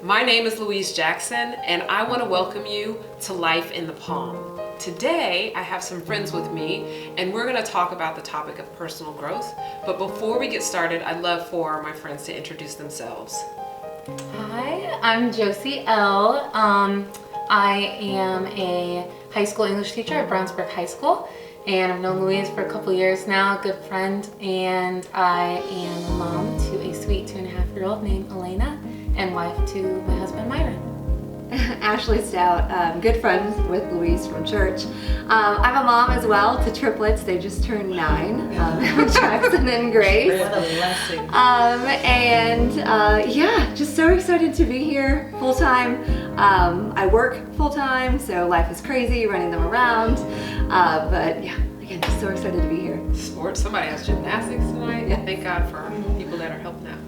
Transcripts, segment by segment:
My name is Louise Jackson, and I want to welcome you to Life in the Palm. Today, I have some friends with me, and we're going to talk about the topic of personal growth. But before we get started, I'd love for my friends to introduce themselves. Hi, I'm Josie L. I am a high school English teacher at Brownsburg High School, and I've known Louise for a couple years now, a good friend, and I am a mom to a sweet 2.5-year-old named Elena, and wife to my husband Myron. Ashley Stout, good friends with Louise from church. I'm a mom as well to triplets. They just turned 9, Jackson and Grace. What a blessing. Yeah, just so excited to be here full time. I work full time, so life is crazy, running them around. But yeah, again, just so excited to be here. Sports, somebody has gymnastics tonight. Yeah. Thank God for people that are helping out.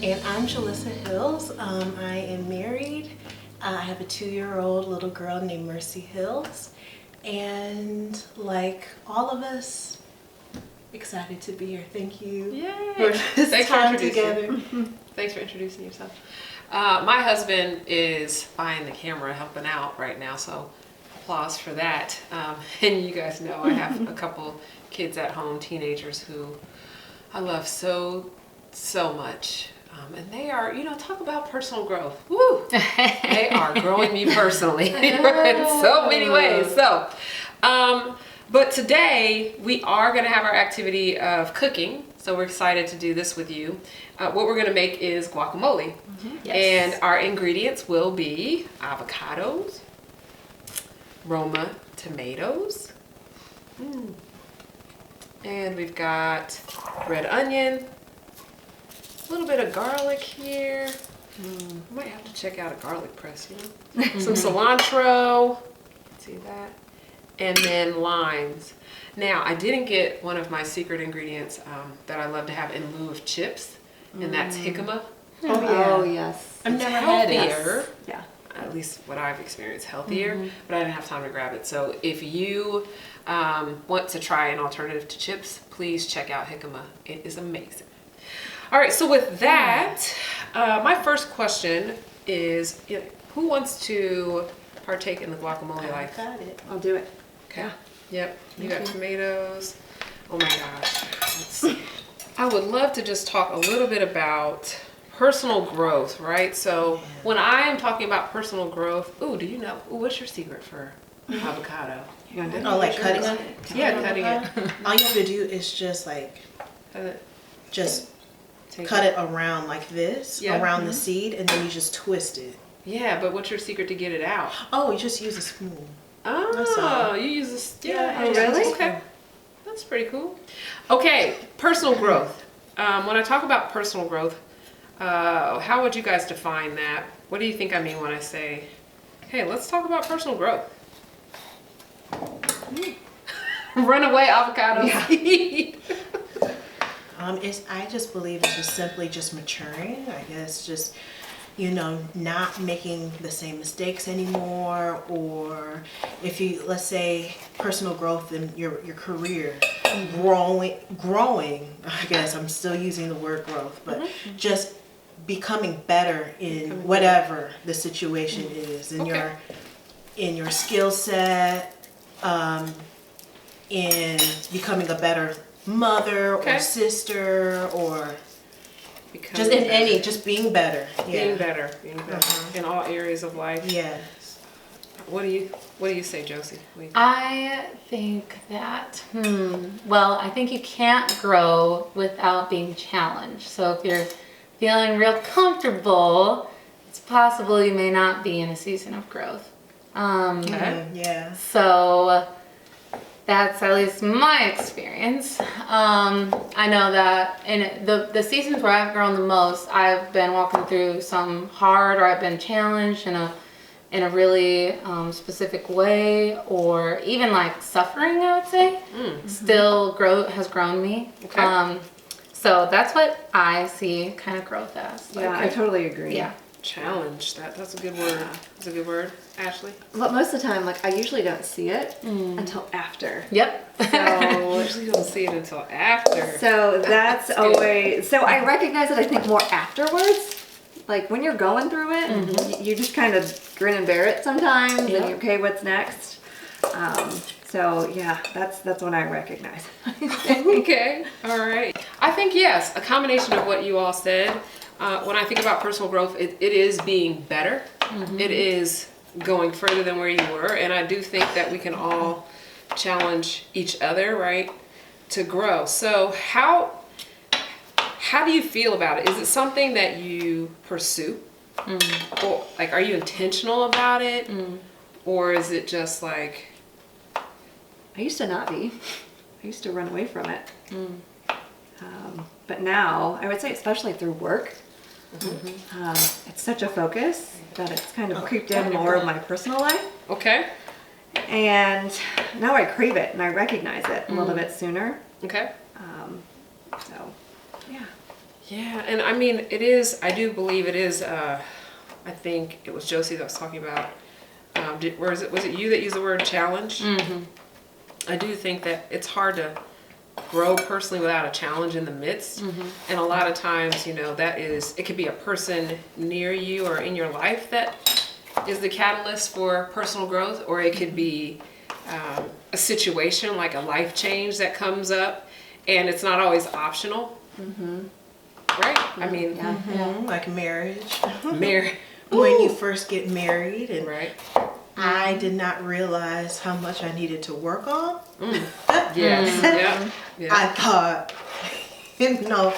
And I'm Jalissa Hills. I am married. I have a 2-year-old little girl named Mercy Hills. And like all of us, excited to be here. Thank you. Yay. For this Thanks time for introducing. together. Thanks for introducing yourself. My husband is behind the camera helping out right now, so applause for that. And you guys know I have a couple kids at home, teenagers who I love so much. And they are, talk about personal growth. Woo! They are growing me personally in so many ways. So, but today we are going to have our activity of cooking. So we're excited to do this with you. What we're going to make is guacamole. Mm-hmm. Yes. And our ingredients will be avocados, Roma tomatoes, and we've got red onion, a little bit of garlic here. I might have to check out a garlic press, Some cilantro. See that? And then limes. Now, I didn't get one of my secret ingredients that I love to have in lieu of chips, and that's jicama. Oh, yeah. Oh, yes. I've never had it. Healthier. Yeah. At least what I've experienced, healthier, but I didn't have time to grab it. So if you want to try an alternative to chips, please check out jicama. It is amazing. All right, so with that, my first question is, who wants to partake in the guacamole life? Got it. I'll do it. Okay. Yep. You got tomatoes. Oh my gosh. Let's see. I would love to just talk a little bit about personal growth, right? So when I am talking about personal growth, what's your secret for avocado? You gonna do it? Oh, like cutting it? Yeah, cutting it. All you have to do is just cut it around like this, around the seed, and then you just twist it. Yeah, but what's your secret to get it out? Oh, you just use a spoon. Oh, you use this. Yeah. Oh, really? Okay. That's pretty cool. Okay, personal growth. When I talk about personal growth, how would you guys define that? What do you think I mean when I say, hey, let's talk about personal growth? Runaway avocado seed. I just believe it's just simply just maturing. I guess just, not making the same mistakes anymore, or if you, let's say, personal growth in your career, growing, I guess I'm still using the word growth, but just becoming better in whatever the situation is, in your skill set, in becoming a better mother or sister, or just in any, just being better. Being better in all areas of life. Yes. What do you say, Josie? I think that, I think you can't grow without being challenged. So if you're feeling real comfortable, it's possible you may not be in a season of growth. Yeah. So that's at least my experience. I know that in the seasons where I've grown the most, I've been walking through some hard, or I've been challenged in a really specific way, or even like suffering, I would say, still has grown me. Okay. So that's what I see kind of growth as. Yeah, I totally agree. Yeah. Challenge. That's a good word. That's a good word. Ashley? But most of the time, I usually don't see it until after. Yep. So usually don't see it until after. So that's always, so I recognize it, I think, more afterwards. like when you're going through it, you just kind of grin and bear it sometimes, and you're okay, what's next? So yeah, that's what I recognize. Okay, all right. I think yes, a combination of what you all said. When I think about personal growth, it is being better. It is going further than where you were, and I do think that we can all challenge each other, right, to grow. So how do you feel about it? Is it something that you pursue? Or like, are you intentional about it? Or is it just like... I used to not be. I used to run away from it. But now, I would say especially through work, it's such a focus that it's kind of creeped in more of my personal life. Okay. And now I crave it and I recognize it a little bit sooner. Okay. So, yeah. Yeah, and I mean, it is, I do believe it is, I think it was Josie that was talking about, was it you that used the word challenge? I do think that it's hard to grow personally without a challenge in the midst. And a lot of times, you know, it could be a person near you or in your life that is the catalyst for personal growth, or it could be a situation like a life change that comes up, and it's not always optional. Right? I mean, Like marriage. When you first get married, and right. I did not realize how much I needed to work on. Yes. Yeah. I thought, you know,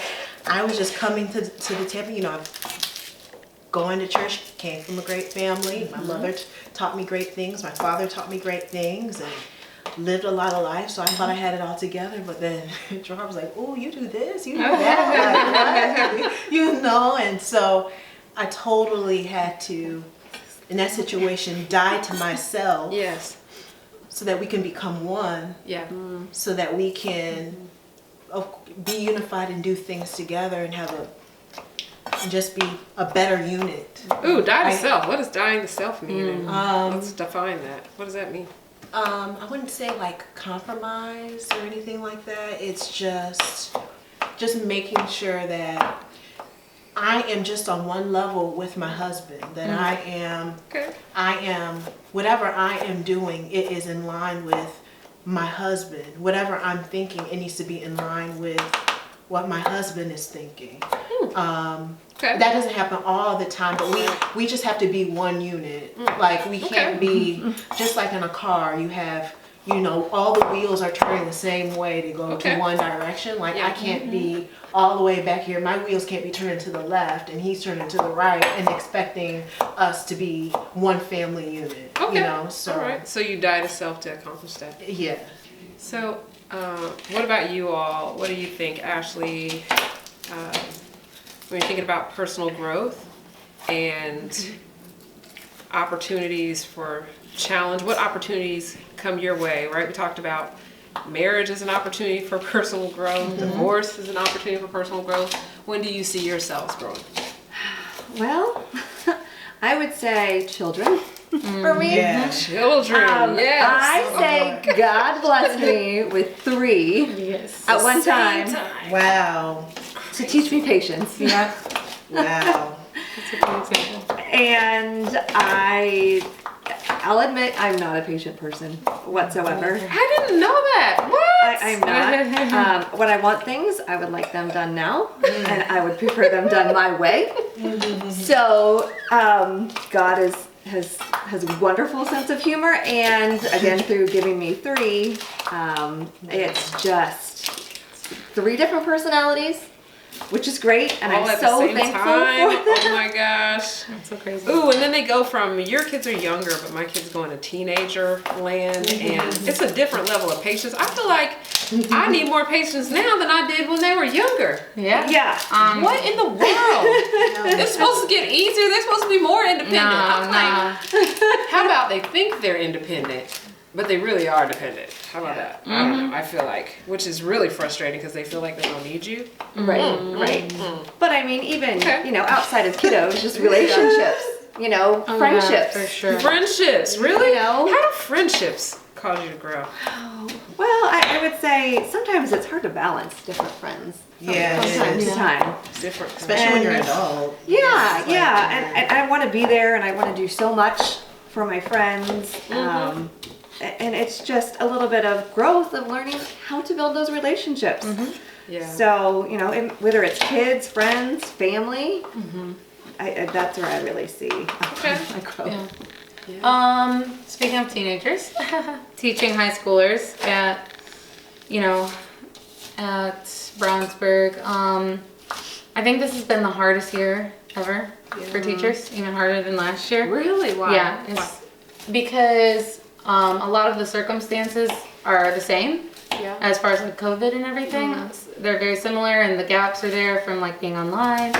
I was just coming to the table, you know, going to church, came from a great family. My mother taught me great things. My father taught me great things, and lived a lot of life. So I thought I had it all together. But then Gerard was like, "Oh, you do this, you do that," like, what? You know. And so I totally had to, in that situation, die to myself. Yes. So that we can become one. Yeah. So that we can be unified and do things together and and just be a better unit. Ooh, die to self. What does dying to self mean? Let's define that. What does that mean? I wouldn't say like compromise or anything like that. It's just making sure that I am just on one level with my husband, that I am, whatever I am doing, it is in line with my husband. Whatever I'm thinking, it needs to be in line with what my husband is thinking. That doesn't happen all the time, but we just have to be one unit. Like, we can't be, just like in a car, you have, you know, all the wheels are turning the same way to go to one direction. Like, I can't be all the way back here. My wheels can't be turning to the left and he's turning to the right and expecting us to be one family unit. You know, so. All right. So you die to self to accomplish that. Yeah. So, what about you all? What do you think, Ashley, when you're thinking about personal growth and opportunities for challenge, what opportunities come your way, right? We talked about marriage is an opportunity for personal growth. Divorce is an opportunity for personal growth. When do you see yourselves growing? Well, I would say children for me. Yeah. Children, yes. I say God blessed me with 3 at one time Wow. to teach me patience. Yeah. Wow. That's a good example. And I'll admit I'm not a patient person whatsoever. I didn't know that. What? I'm not. When I want things, I would like them done now, and I would prefer them done my way. So God has a wonderful sense of humor, and again through giving me 3, it's just 3 different personalities, which is great, and All I'm at so the same thankful time. for that. Oh my gosh. That's so crazy. Ooh, and then they go from, your kids are younger, but my kids go into teenager land, and it's a different level of patience. I feel like I need more patience now than I did when they were younger. Yeah. Yeah. What in the world? They're supposed to get easier. They're supposed to be more independent. I'm like, how about they think they're independent, but they really are dependent? How about that? I don't know. I feel like, which is really frustrating because they feel like they don't need you. Right. But I mean, even, you know, outside of kiddos, just relationships, you know, friendships. For sure. Friendships, really? You know? How do friendships cause you to grow? Well, I would say sometimes it's hard to balance different friends. Yeah, From it time is. to time. Different. Especially when you're an adult. Yeah, It's like, yeah, and I want to be there, and I want to do so much for my friends. And it's just a little bit of growth of learning how to build those relationships. Yeah. So, you know, whether it's kids, friends, family, that's where I really see my growth. Speaking of teenagers, teaching high schoolers at, at Brownsburg, I think this has been the hardest year ever for teachers, even harder than last year. Really? Why? Yeah, it's because a lot of the circumstances are the same. Yeah. As far as like COVID and everything, they're very similar, and the gaps are there from like being online,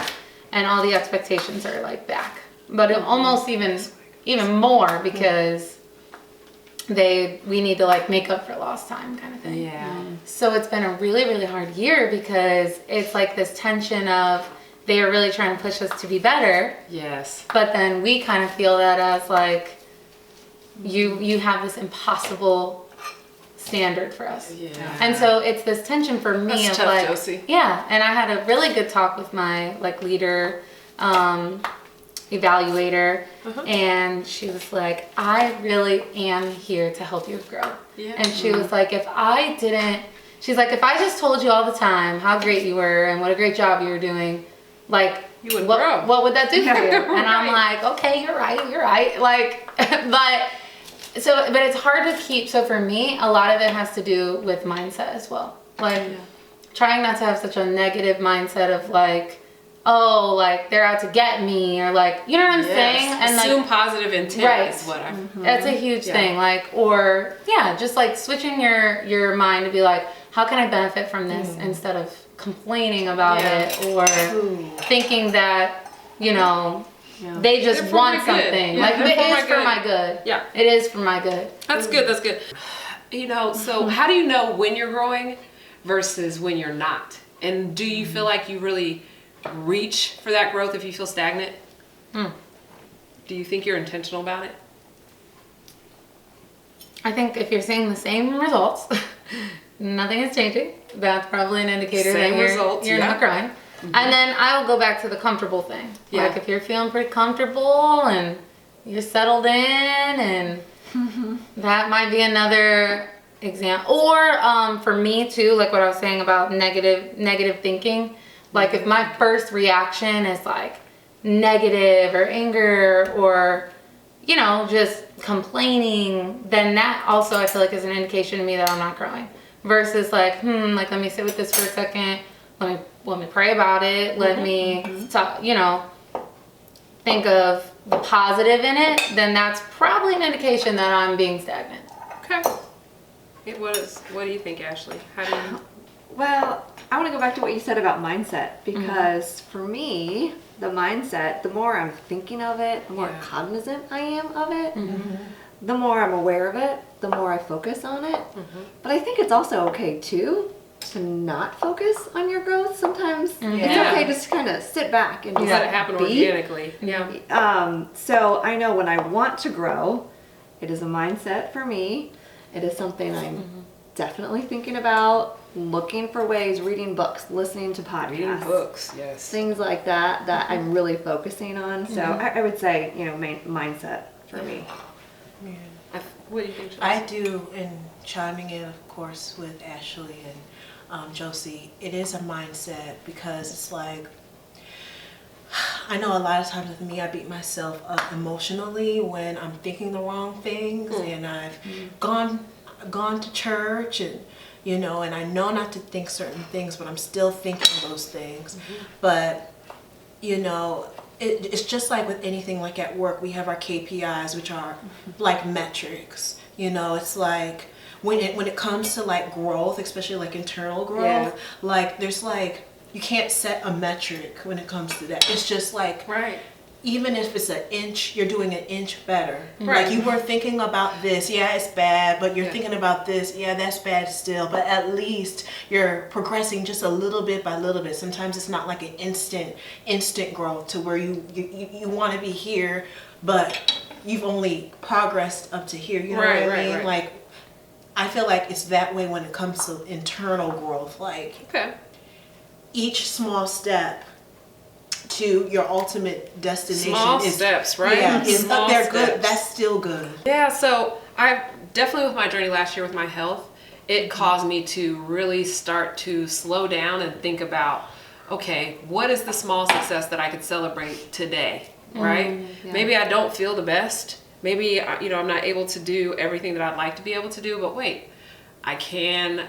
and all the expectations are like back. But it almost even more because we need to like make up for lost time kind of thing. Yeah. So it's been a really, really hard year because it's like this tension of they are really trying to push us to be better, Yes. but then we kind of feel that as like you have this impossible standard for us. Yeah. And so it's this tension for me That's of tough, like, Josie. yeah. And I had a really good talk with my like leader, evaluator, and she was like, I really am here to help you grow. Yeah. And she was like, if I just told you all the time how great you were and what a great job you were doing, like, You wouldn't grow. what would that do for you? Right. And I'm like, okay, you're right. Like, but it's hard to keep. So for me, a lot of it has to do with mindset as well. Like trying not to have such a negative mindset of like, oh, like they're out to get me, or like, you know what I'm saying? And assume like, positive intent right. is what I. that's a huge thing. Like, or just like switching your mind to be like, how can I benefit from this instead of complaining about it or thinking that, they just They're for want my good. something. Yeah, Like, they're it for my is for good. my good. Yeah. It is for my good. That's good. That's good. So how do you know when you're growing versus when you're not? And do you feel like you really reach for that growth if you feel stagnant? Do you think you're intentional about it? I think if you're seeing the same results, nothing is changing. That's probably an indicator Same that results, you're not growing. And then I'll go back to the comfortable thing. Yeah. Like if you're feeling pretty comfortable and you're settled in, and that might be another example. Or for me too, like what I was saying about negative thinking. Like if my first reaction is like negative or anger or just complaining, then that also I feel like is an indication to me that I'm not growing. Versus like, like let me sit with this for a second. Let me pray about it. Let me talk, think of the positive in it. Then that's probably an indication that I'm being stagnant. Okay. What do you think, Ashley? How do you? Well, I want to go back to what you said about mindset because for me, the mindset, the more I'm thinking of it, the more cognizant I am of it, the more I'm aware of it, the more I focus on it. But I think it's also okay too to not focus on your growth. Sometimes it's okay just to kind of sit back and just Let it happen be. organically. Yeah. So I know when I want to grow, it is a mindset for me. It is something I'm definitely thinking about, looking for ways, reading books, listening to podcasts. Reading books, yes. Things like that I'm really focusing on. So I would say, mindset for me. What do you think, Josie? I do, and chiming in, of course, with Ashley and Josie, it is a mindset because it's like, I know a lot of times with me, I beat myself up emotionally when I'm thinking the wrong things, and I've gone to church and and I know not to think certain things, but I'm still thinking those things. But it's just like with anything, like at work, we have our KPIs, which are like metrics. It's like when it comes to like growth, especially like internal growth, like there's like, you can't set a metric when it comes to that. It's just like, even if it's an inch, you're doing an inch better. Right. Like you were thinking about this, it's bad, but you're thinking about this, that's bad still. But at least you're progressing just a little bit by little bit. Sometimes it's not like an instant growth to where you want to be here, but you've only progressed up to here. You know what I mean? Right. Like I feel like it's that way when it comes to internal growth. Like Okay. each small step to your ultimate destination Small is steps, right? Yeah, is Small they're steps. good. That's still good. Yeah, so I definitely with my journey last year with my health, it caused me to really start to slow down and think about, okay, what is the small success that I could celebrate today, right? yeah. Maybe I don't feel the best. Maybe I'm not able to do everything that I'd like to be able to do, but wait, I can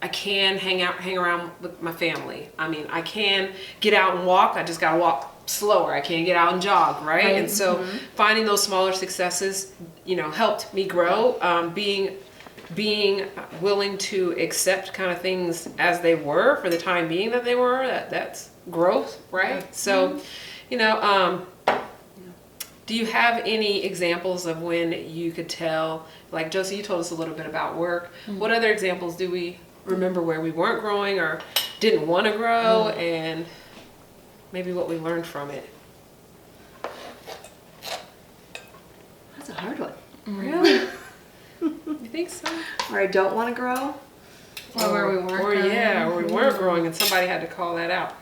hang around with my family. I mean, I can get out and walk. I just got to walk slower. I can't get out and jog, right? And so finding those smaller successes, helped me grow. Being willing to accept kind of things as they were for the time being that they were, that's growth, right? So, do you have any examples of when you could tell, like Josie, you told us a little bit about work. What other examples do we remember where we weren't growing or didn't want to grow, and maybe what we learned from it? That's a hard one. Really? You think so? Where I don't want to grow. Or where we weren't Or growing. or we weren't growing and somebody had to call that out.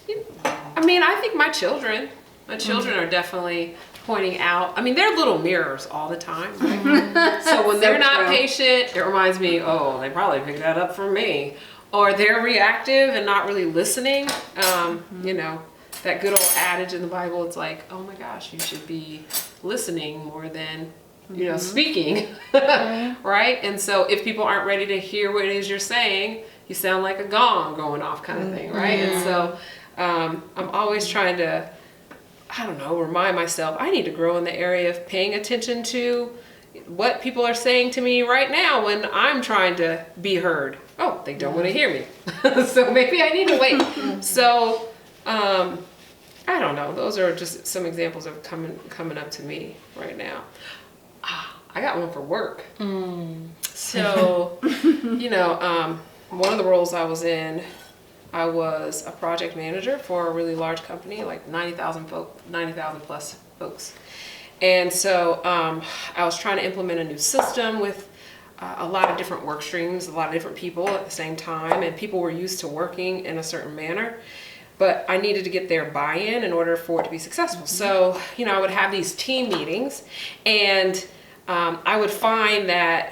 I think my children are definitely pointing out. I mean, they're little mirrors all the time. Right? So when they're not true. patient, it reminds me, oh, they probably picked that up from me. Or they're reactive and not really listening. That good old adage in the Bible, it's like, oh my gosh, you should be listening more than speaking, right? And so if people aren't ready to hear what it is you're saying, you sound like a gong going off kind of thing, right? And so I'm always trying to, remind myself, I need to grow in the area of paying attention to what people are saying to me right now when I'm trying to be heard. Oh, they don't want to hear me. So maybe I need to wait. So, I don't know. Those are just some examples of coming up to me right now. I got one for work. So, one of the roles I was in, I was a project manager for a really large company, like 90,000 plus folks. And so I was trying to implement a new system with a lot of different work streams, a lot of different people at the same time, and people were used to working in a certain manner. But I needed to get their buy-in in order for it to be successful. So, I would have these team meetings, and I would find that,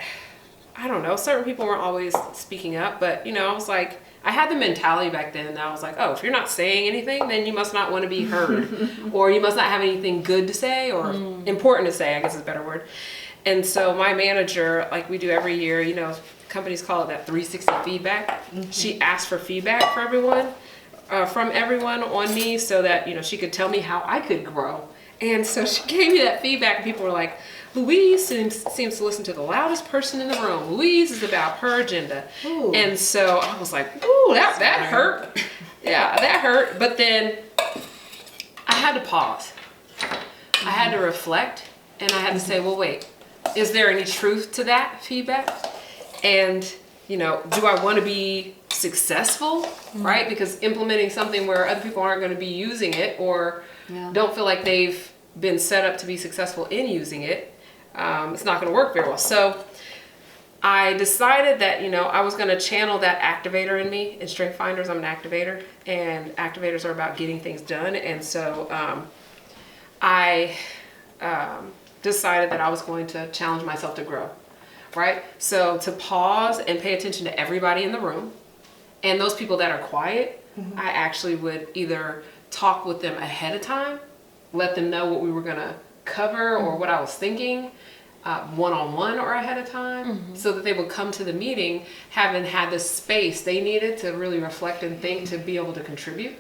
certain people weren't always speaking up, but, I was like, I had the mentality back then that I was like, oh, if you're not saying anything, then you must not want to be heard, or you must not have anything good to say or important to say, I guess is a better word. And so my manager, like we do every year, companies call it that 360 feedback. She asked for feedback for everyone. From everyone on me so that, she could tell me how I could grow. And so she gave me that feedback, and people were like, Louise seems to listen to the loudest person in the room. Louise is about her agenda. Ooh. And so I was like, ooh, that hurt. Yeah, that hurt. But then I had to pause. I had to reflect, and I had to say, well, wait, is there any truth to that feedback? And, do I want to be successful, right? Because implementing something where other people aren't going to be using it or don't feel like they've been set up to be successful in using it, it's not going to work very well. So I decided that, I was going to channel that activator in me. In Strength Finders, I'm an activator, and activators are about getting things done. And so I decided that I was going to challenge myself to grow, right? So to pause and pay attention to everybody in the room. And those people that are quiet, I actually would either talk with them ahead of time, let them know what we were going to cover or what I was thinking, one-on-one or ahead of time, so that they would come to the meeting having had the space they needed to really reflect and think to be able to contribute.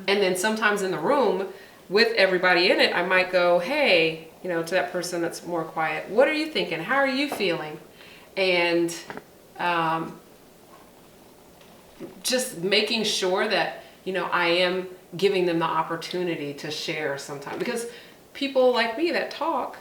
And then sometimes in the room with everybody in it, I might go, hey, to that person that's more quiet, what are you thinking? How are you feeling? And just making sure that, I am giving them the opportunity to share sometime. Because people like me that talk,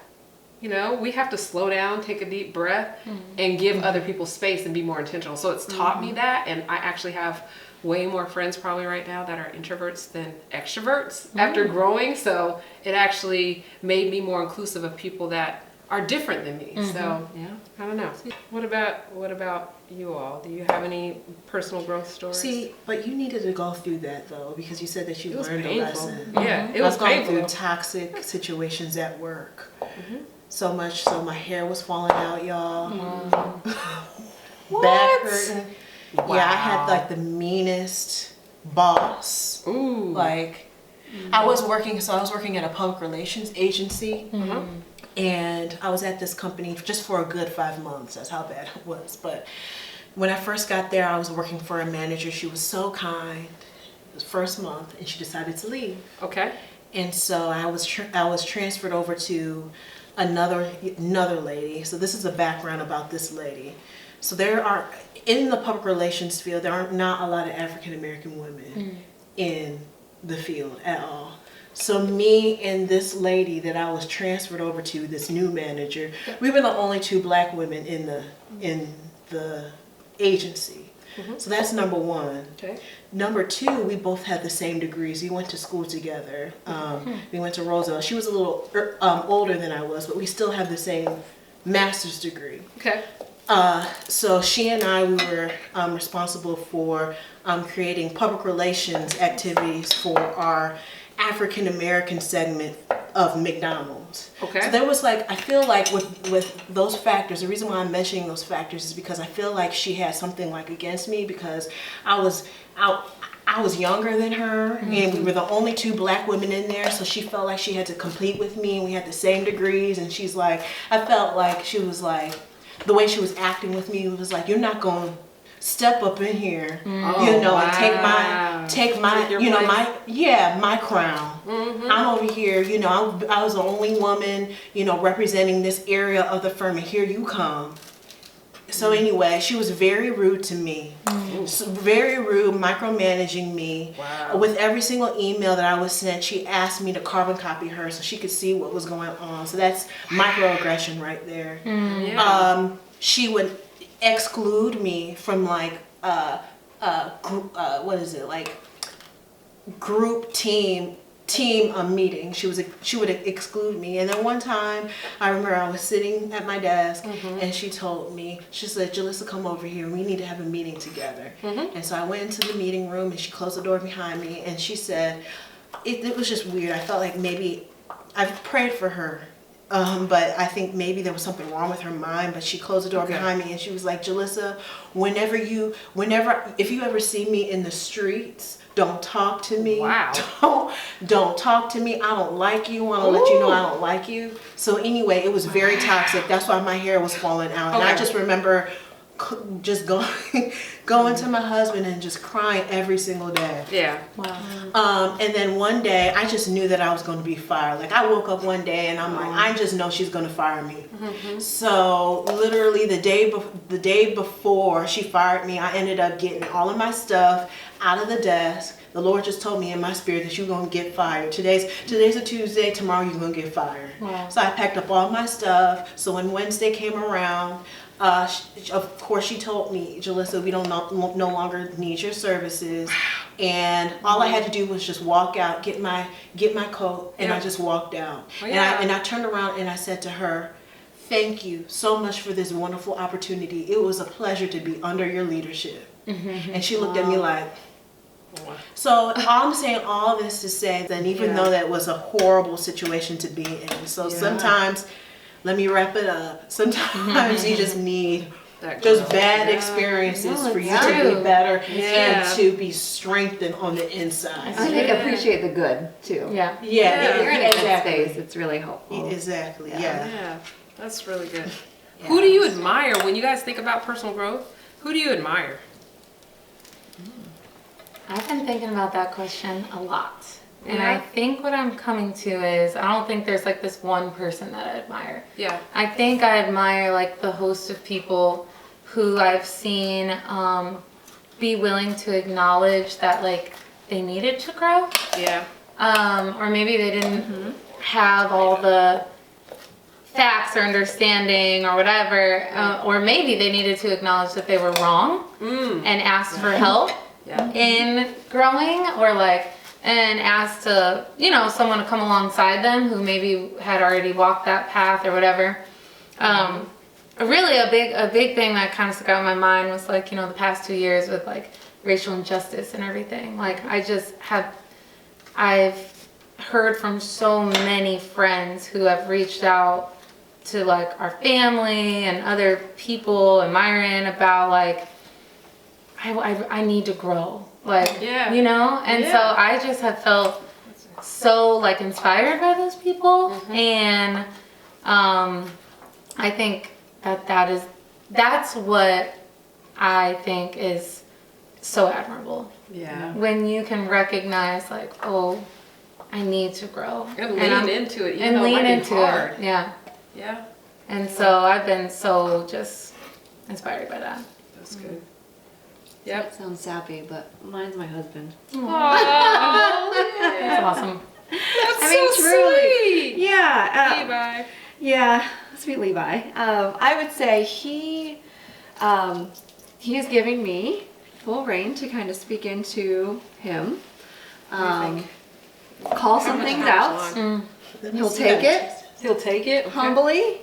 we have to slow down, take a deep breath, and give other people space and be more intentional. So it's taught me that, and I actually have way more friends probably right now that are introverts than extroverts after growing. So it actually made me more inclusive of people that are different than me. So yeah, I don't know. What about you all? Do you have any personal growth stories? See, but you needed to go through that though, because you said that you It was learned a painful. lesson. Yeah, it was I've gone painful. through toxic situations at work. So much so my hair was falling out, y'all. Back hurting. Yeah, I had like the meanest boss. Ooh. Like I was working at a public relations agency. And I was at this company just for a good 5 months. That's how bad it was. But when I first got there, I was working for a manager. She was so kind. It was first month, and she decided to leave. Okay. And so I was transferred over to another lady. So this is a background about this lady. So there are, in the public relations field, there are not a lot of African American women in the field at all. So me and this lady that I was transferred over to, this new manager, we were the only 2 black women in the agency. So that's number 1. Okay. Number 2, we both had the same degrees. We went to school together. We went to Roosevelt. She was a little older than I was, but we still have the same master's degree. Okay. So she and I, we were responsible for creating public relations activities for our African American segment of McDonald's. Okay. So there was like, I feel like with those factors, the reason why I'm mentioning those factors is because I feel like she had something like against me because I was younger than her and we were the only 2 black women in there, so she felt like she had to compete with me, and we had the same degrees, and she's like, I felt like she was like, the way she was acting with me was like, you're not going to step up in here, you know, and take my, you know, my crown. I'm over here, you know, I was the only woman, you know, representing this area of the firm, and here you come. So anyway, she was very rude to me, so very rude, micromanaging me. Wow. With every single email that I was sent, she asked me to carbon copy her so she could see what was going on. So that's microaggression right there. Yeah. She would exclude me from like what is it, like group team meeting. She would exclude me. And then one time I remember I was sitting at my desk and she told me, she said, Jalissa, come over here, we need to have a meeting together. And so I went into the meeting room and she closed the door behind me and she said, it was just weird. I felt like maybe I've prayed for her. But I think maybe there was something wrong with her mind, but she closed the door behind me and she was like, Jalissa, if you ever see me in the streets, don't talk to me. Wow. Don't talk to me. I don't like you. I want to let you know I don't like you. So anyway, it was very toxic. That's why my hair was falling out. And I just remember just going to my husband and just crying every single day. Yeah. Wow. And then one day I just knew that I was going to be fired. Like I woke up one day and I'm like, I just know she's going to fire me. So literally the day before she fired me, I ended up getting all of my stuff out of the desk. The Lord just told me in my spirit that you're going to get fired. Today's a Tuesday, tomorrow you're going to get fired. Wow. So I packed up all my stuff. So when Wednesday came around, of course she told me, Jalissa, we no longer need your services. And all I had to do was just walk out, get my coat, and I just walked out. And I turned around and I said to her, thank you so much for this wonderful opportunity. It was a pleasure to be under your leadership. And she looked at me like, so I'm saying all this to say that even though that was a horrible situation to be in, so sometimes, let me wrap it up, sometimes you just need just bad experiences for you to be better and to be strengthened on the inside. I think appreciate the good too. Yeah. If you're in a good space, it's really helpful. Exactly. Yeah. That's really good. Who do you admire when you guys think about personal growth? Who do you admire? I've been thinking about that question a lot. And I think what I'm coming to is, I don't think there's like this one person that I admire. Yeah. I think I admire like the host of people who I've seen be willing to acknowledge that like they needed to grow. Yeah. Or maybe they didn't have all the facts or understanding or whatever. Or maybe they needed to acknowledge that they were wrong and ask for help in growing, or like, and ask to, someone to come alongside them who maybe had already walked that path or whatever. Really a big thing that kind of stuck out in my mind was like, the past 2 years with like racial injustice and everything. Like I've heard from so many friends who have reached out to like our family and other people and Myron about like, I need to grow. Like, and so I just have felt so like inspired by those people. And I think that's what I think is so admirable. Yeah. When you can recognize like, oh, I need to grow. And lean into it. And lean into it. Yeah. Yeah. And so I've been so just inspired by that. That's good. Yep. That sounds sappy, but mine's my husband. That's awesome. That's sweet. Yeah. Levi. Yeah, sweet Levi. I would say he is giving me full reign to kind of speak into him. Call some things out. He'll take it. He'll take it. Okay. Humbly.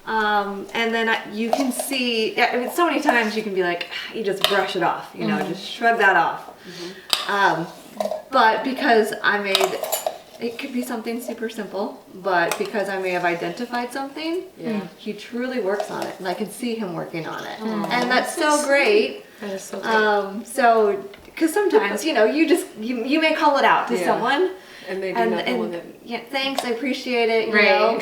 And then you can see, so many times you can be like, you just brush it off, just shrug that off. But because it could be something super simple, but because I may have identified something, he truly works on it, and I can see him working on it. And that's so great. That is so great. Because sometimes, you may call it out to someone, and they do nothing with it. Yeah, thanks, I appreciate it, Right.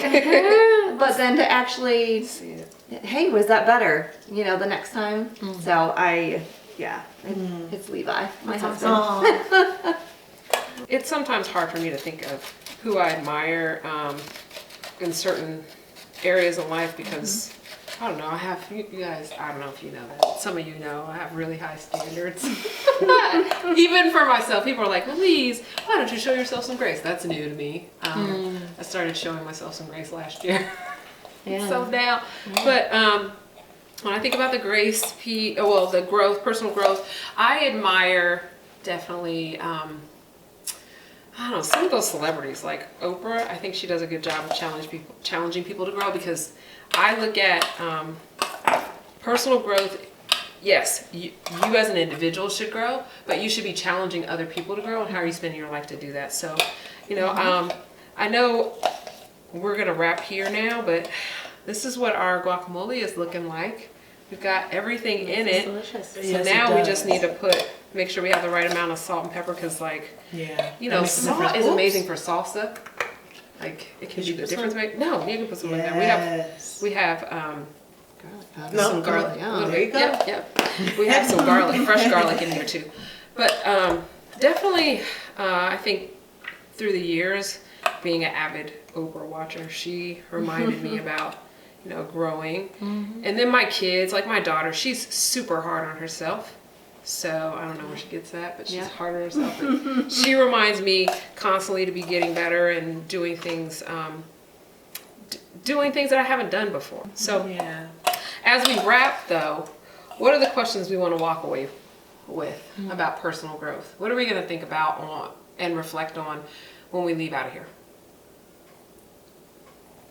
But then to actually See it. hey, was that better? The next time. So it's Levi, my husband. It's sometimes hard for me to think of who I admire in certain areas of life because I don't know. I have you guys. I don't know if you know that. Some of you know I have really high standards. Even for myself, people are like, "Louise, why don't you show yourself some grace?" That's new to me. I started showing myself some grace last year. So now, but when I think about the grace piece, the growth, personal growth, I admire definitely. I don't know, some of those celebrities like Oprah, I think she does a good job of challenging people to grow because I look at personal growth. Yes, you as an individual should grow, but you should be challenging other people to grow, and how are you spending your life to do that? So, I know we're gonna wrap here now, but this is what our guacamole is looking like. We've got everything in it. Delicious. So Yes, now it we does. just need to make sure we have the right amount of salt and pepper because salt is Oops. amazing for salsa. Like it can be the difference maker. No, you can put some in there. We have Garlic powder. some garlic. Yeah. A little There you bit. go. Yep. We have some garlic, fresh garlic in here too. But definitely, I think through the years, being an avid Oprah watcher, she reminded me about growing. And then my kids, like my daughter, she's super hard on herself. So I don't know where she gets that, but she's hard on herself. And she reminds me constantly to be getting better and doing things that I haven't done before. So as we wrap though, what are the questions we want to walk away with about personal growth? What are we going to think about and reflect on when we leave out of here?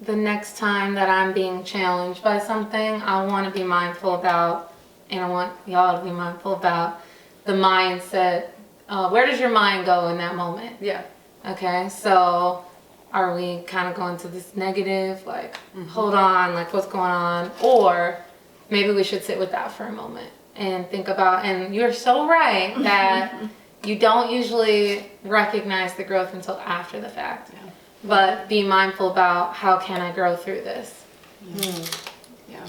The next time that I'm being challenged by something, I want to be mindful about, and I want y'all to be mindful about the mindset. Where does your mind go in that moment? Yeah. Okay, so are we kind of going to this negative, like, hold on, like, what's going on? Or maybe we should sit with that for a moment and think about, and you're so right that you don't usually recognize the growth until after the fact. Yeah. But be mindful about how can I grow through this. Yeah.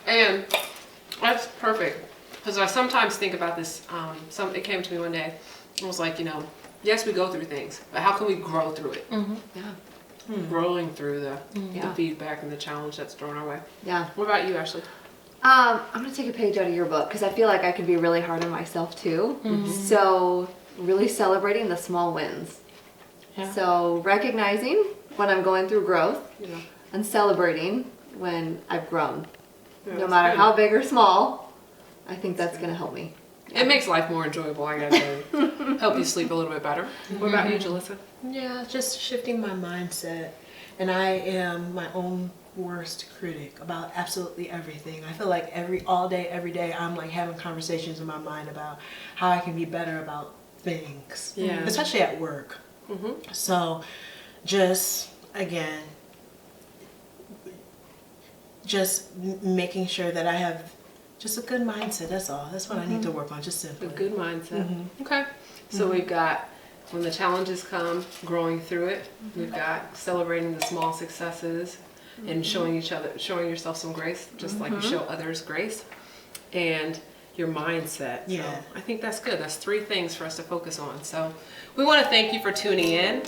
And that's perfect because I sometimes think about this. It came to me one day. It was like, yes, we go through things, but how can we grow through it? Yeah. Growing through the Yeah. feedback and the challenge that's thrown our way. Yeah. What about you, Ashley? I'm going to take a page out of your book because I feel like I can be really hard on myself too. So really celebrating the small wins. Yeah. So recognizing when I'm going through growth Yeah. and celebrating when I've grown. Yeah, No that's matter good. how big or small, I think that's going to help me. It makes life more enjoyable, I gotta tell you. Help you sleep a little bit better. What about you, Jalissa? Yeah, just shifting my mindset And I am my own worst critic about absolutely everything. I feel like all day, every day, I'm like having conversations in my mind about how I can be better about things, Yeah. especially at work. So just, again, just making sure that I have just a good mindset. That's all. That's what I need to work on, just A simply. good mindset. Okay. So we've got when the challenges come, growing through it. We've got celebrating the small successes and showing yourself some grace, just like you show others grace. And your mindset. Yeah. So I think that's good. That's 3 things for us to focus on. So we want to thank you for tuning in.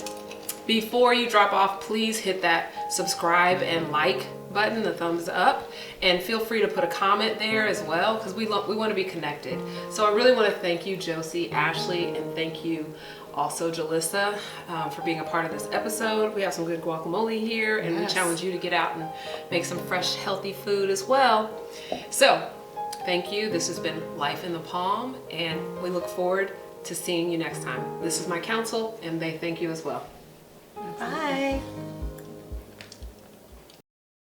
Before you drop off, please hit that subscribe and like button, the thumbs up, and feel free to put a comment there as well, because we want to be connected. So I really want to thank you, Josie, Ashley, and thank you also, Jalissa, for being a part of this episode. We have some good guacamole here, and we challenge you to get out and make some fresh, healthy food as well. So thank you. This has been Life in the Palm, and we look forward to seeing you next time. This is my counsel, and they thank you as well. Bye.